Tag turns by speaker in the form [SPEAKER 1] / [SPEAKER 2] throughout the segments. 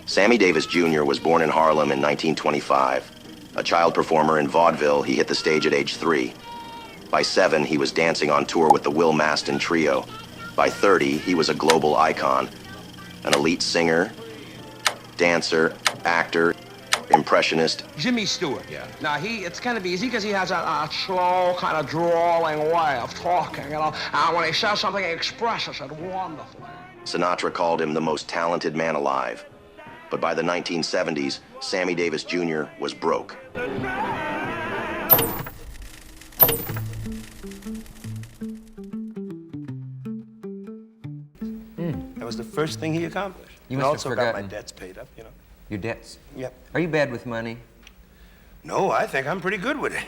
[SPEAKER 1] Sammy Davis Jr. was born in Harlem in 1925. A child performer in vaudeville, he hit the stage at age 3. By 7, he was dancing on tour with the Will Maston Trio. By 30, he was a global icon, an elite singer, dancer, actor, impressionist.
[SPEAKER 2] Jimmy Stewart. Yeah. Now, it's kind of easy because he has a slow, kind of drawling way of talking, you know. And when he says something, he expresses it wonderfully.
[SPEAKER 1] Sinatra called him the most talented man alive. But by the 1970s, Sammy Davis Jr. was broke.
[SPEAKER 3] That was the first thing he accomplished.
[SPEAKER 4] You
[SPEAKER 3] and
[SPEAKER 4] must
[SPEAKER 3] also
[SPEAKER 4] have
[SPEAKER 3] got
[SPEAKER 4] forgotten
[SPEAKER 3] my debts paid up, you know.
[SPEAKER 4] Your debts?
[SPEAKER 3] Yep.
[SPEAKER 4] Are you bad with money?
[SPEAKER 3] No, I think I'm pretty good with it.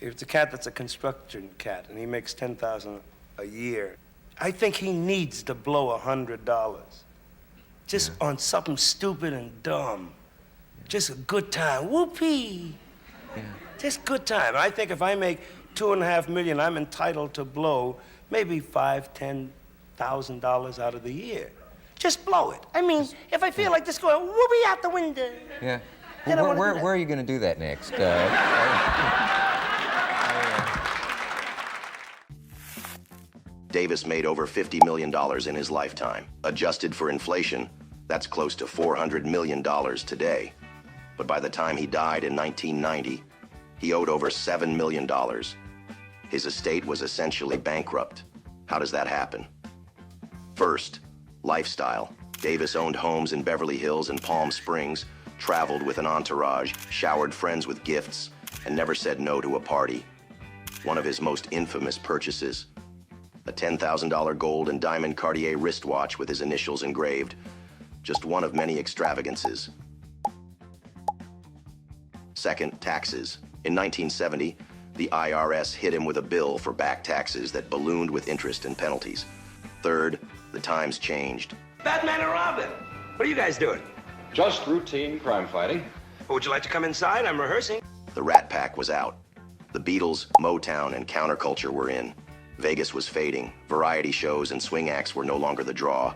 [SPEAKER 3] It's a cat that's a construction cat, and he makes $10,000 a year. I think he needs to blow $100. Just on something stupid and dumb. Just a good time. Whoopee! Yeah. Just good time. I think if I make $2.5 million, I'm entitled to blow maybe $5,000-$10,000 out of the year. Just blow it. I mean, if I feel like just going whoopee out the window.
[SPEAKER 4] Yeah. Well, where are you going to do that next?
[SPEAKER 1] Davis made over $50 million in his lifetime. Adjusted for inflation, that's close to $400 million today. But by the time he died in 1990, he owed over $7 million. His estate was essentially bankrupt. How does that happen? First, lifestyle. Davis owned homes in Beverly Hills and Palm Springs, traveled with an entourage, showered friends with gifts, and never said no to a party. One of his most infamous purchases, a $10,000 gold and diamond Cartier wristwatch with his initials engraved. Just one of many extravagances. Second, taxes. In 1970, the IRS hit him with a bill for back taxes that ballooned with interest and penalties. Third, the times changed.
[SPEAKER 3] Batman and Robin, what are you guys doing?
[SPEAKER 5] Just routine crime fighting.
[SPEAKER 3] Would you like to come inside? I'm rehearsing.
[SPEAKER 1] The Rat Pack was out. The Beatles, Motown, and counterculture were in. Vegas was fading. Variety shows and swing acts were no longer the draw.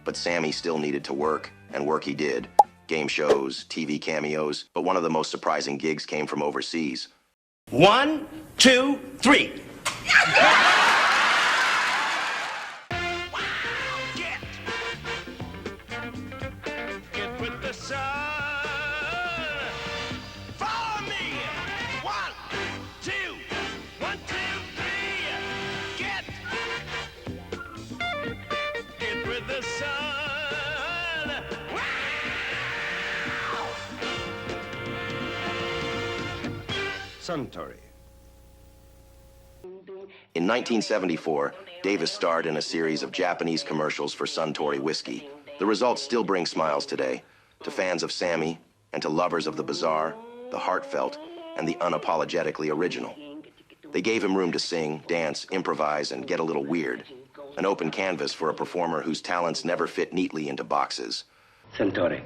[SPEAKER 1] But Sammy still needed to work, and work he did. Game shows, TV cameos, but one of the most surprising gigs came from overseas.
[SPEAKER 3] 1, 2, 3.
[SPEAKER 6] Get with the sun. Follow me. 1, 2, 1, 2, 3. Get with the sun. Wow!
[SPEAKER 3] Suntory.
[SPEAKER 1] In 1974, Davis starred in a series of Japanese commercials for Suntory whiskey. The results still bring smiles today, to fans of Sammy and to lovers of the bizarre, the heartfelt, and the unapologetically original. They gave him room to sing, dance, improvise, and get a little weird. An open canvas for a performer whose talents never fit neatly into boxes.
[SPEAKER 3] Suntory.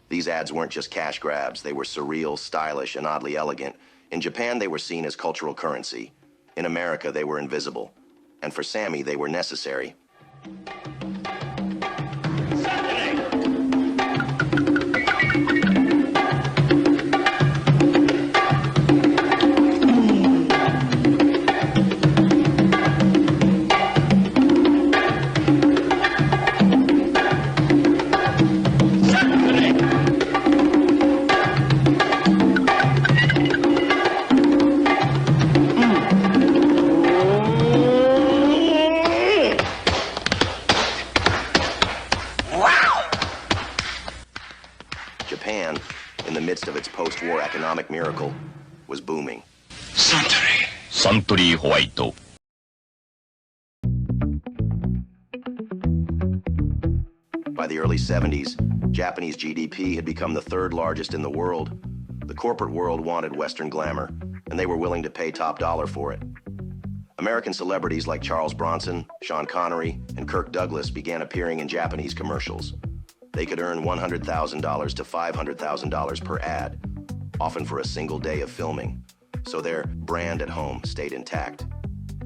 [SPEAKER 1] These ads weren't just cash grabs. They were surreal, stylish, and oddly elegant. In Japan, they were seen as cultural currency. In America, they were invisible. And for Sammy, they were necessary. Japan, in the midst of its post-war economic miracle, was booming.
[SPEAKER 6] Suntory. Suntory White.
[SPEAKER 1] By the early 70s, Japanese GDP had become the third largest in the world. The corporate world wanted Western glamour, and they were willing to pay top dollar for it. American celebrities like Charles Bronson, Sean Connery, and Kirk Douglas began appearing in Japanese commercials. They could earn $100,000 to $500,000 per ad, often for a single day of filming, so their brand at home stayed intact.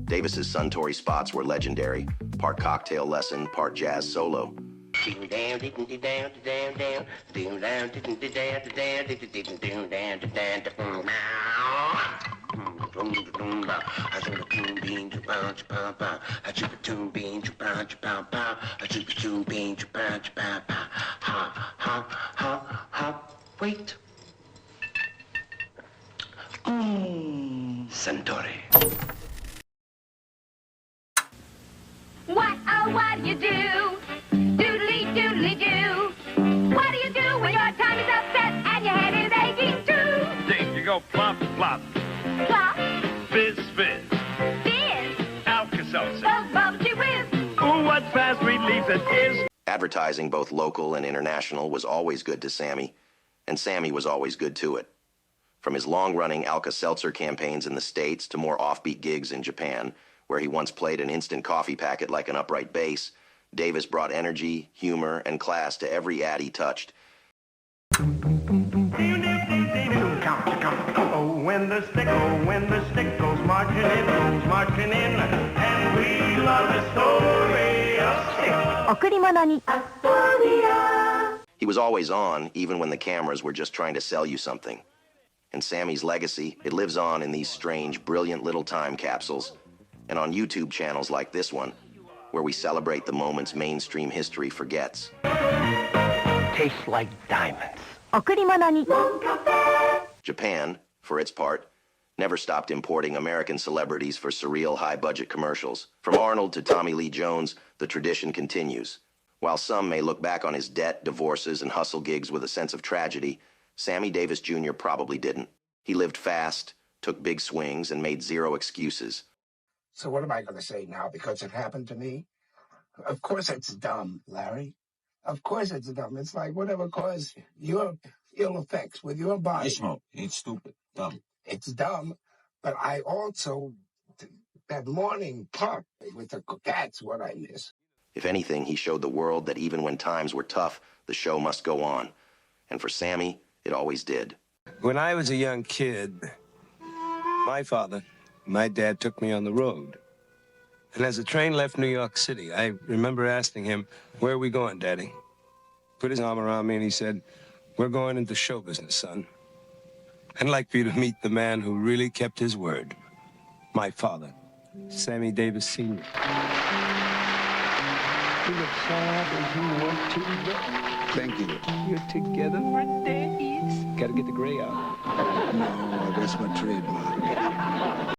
[SPEAKER 1] Davis's Suntory spots were legendary, part cocktail lesson, part jazz solo. Wait. Suntory.
[SPEAKER 7] What, oh, what do you do? Doodly, doodly, do. What do you do when your tongue is upset and your head is aching too?
[SPEAKER 6] Ding, you go plop, plop.
[SPEAKER 7] Plop,
[SPEAKER 6] Fizz, fizz.
[SPEAKER 7] fizz,
[SPEAKER 6] Alka-Seltzer.
[SPEAKER 7] those bubbles you whiz.
[SPEAKER 6] Ooh, what fast relief it is.
[SPEAKER 1] Advertising, both local and international, was always good to Sammy, and Sammy was always good to it. From his long-running Alka-Seltzer campaigns in the States to more offbeat gigs in Japan, where he once played an instant coffee packet like an upright bass, Davis brought energy, humor, and class to every ad he touched.
[SPEAKER 6] When the stick goes marching in, and we love the story of stick.
[SPEAKER 7] 贈り物に
[SPEAKER 1] He was always on, even when the cameras were just trying to sell you something. And Sammy's legacy, it lives on in these strange, brilliant little time capsules, and on YouTube channels like this one, where we celebrate the moments mainstream history forgets.
[SPEAKER 3] Tastes like diamonds.
[SPEAKER 7] 贈り物に
[SPEAKER 1] Japan, for its part, never stopped importing American celebrities for surreal high-budget commercials. From Arnold to Tommy Lee Jones, the tradition continues. While some may look back on his debt, divorces, and hustle gigs with a sense of tragedy, Sammy Davis Jr. probably didn't. He lived fast, took big swings, and made zero excuses.
[SPEAKER 8] So what am I going to say now because it happened to me? Of course it's dumb, Larry. Of course it's dumb. It's like whatever caused your ill effects with your body.
[SPEAKER 9] I smoke. It's stupid. Dumb.
[SPEAKER 8] It's dumb, but I also, that morning pop with the that's what I miss.
[SPEAKER 1] If anything, he showed the world that even when times were tough, the show must go on. And for Sammy, it always did.
[SPEAKER 3] When I was a young kid, my dad took me on the road. And as the train left New York City, I remember asking him, "Where are we going, Daddy?" Put his arm around me and he said, "We're going into show business, son. I'd like for you to meet the man who really kept his word. My father, Sammy Davis Sr." You look sad as you want to go.
[SPEAKER 9] Thank you.
[SPEAKER 3] You're together for days. Gotta get the gray out.
[SPEAKER 9] No, that's my trademark.